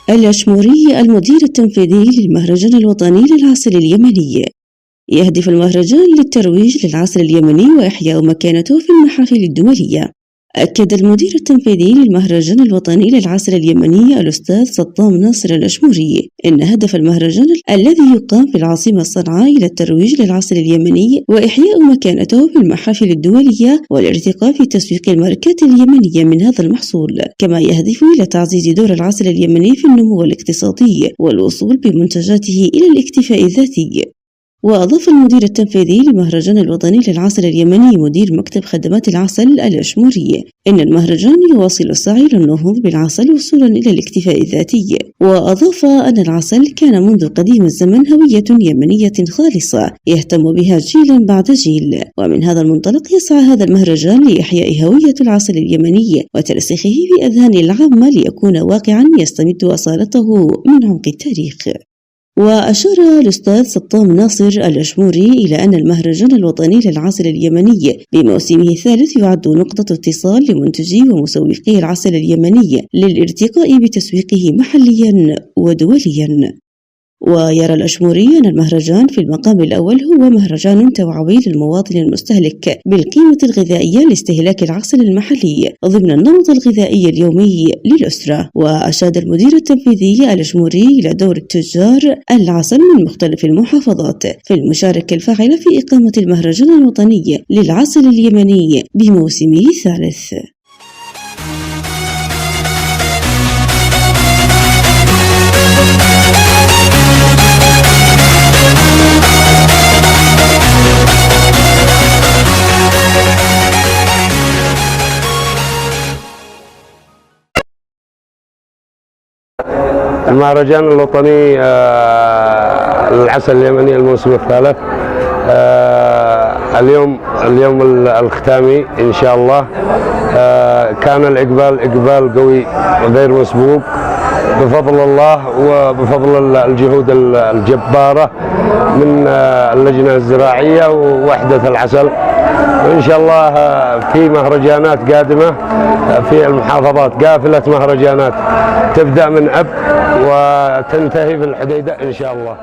الأشموري المدير التنفيذي للمهرجان الوطني للعسل اليمني. يهدف المهرجان للترويج للعسل اليمني وإحياء مكانته في المحافل الدولية. أكد المدير التنفيذي للمهرجان الوطني للعسل اليمني الأستاذ سطام ناصر الأشموري إن هدف المهرجان الذي يقام في العاصمة صنعاء إلى الترويج للعسل اليمني وإحياء مكانته في المحافل الدولية والارتقاء في تسويق الماركات اليمنية من هذا المحصول، كما يهدف إلى تعزيز دور العسل اليمني في النمو الاقتصادي والوصول بمنتجاته إلى الاكتفاء الذاتي. وأضاف المدير التنفيذي للمهرجان الوطني للعسل اليمني مدير مكتب خدمات العسل الأشموري إن المهرجان يواصل السعي للنهوض بالعسل وصولا إلى الاكتفاء الذاتي. وأضاف أن العسل كان منذ قديم الزمن هوية يمنية خالصة يهتم بها جيلا بعد جيل، ومن هذا المنطلق يسعى هذا المهرجان لإحياء هوية العسل اليمني وترسيخه في أذهان العامة ليكون واقعا يستمد أصالته من عمق التاريخ. وأشار الأستاذ سطام ناصر الأشموري إلى أن المهرجان الوطني للعسل اليمني بموسمه الثالث يعد نقطة اتصال لمنتجي ومسوقي العسل اليمني للارتقاء بتسويقه محليا ودوليا. ويرى الأشموري أن المهرجان في المقام الأول هو مهرجان توعوي للمواطن المستهلك بالقيمة الغذائية لاستهلاك العسل المحلي ضمن النمط الغذائي اليومي للأسرة. وأشاد المدير التنفيذي الأشموري إلى دور التجار العسل من مختلف المحافظات في المشاركة الفاعلة في إقامة المهرجان الوطني للعسل اليمني بموسمه الثالث. المهرجان الوطني للعسل اليمني الموسم الثالث اليوم الختامي إن شاء الله. كان الإقبال إقبال قوي غير مسبوق بفضل الله وبفضل الجهود الجبارة من اللجنة الزراعية ووحدة العسل. وإن شاء الله في مهرجانات قادمة في المحافظات، قافلة مهرجانات تبدأ من أب وتنتهي في الحديدة إن شاء الله.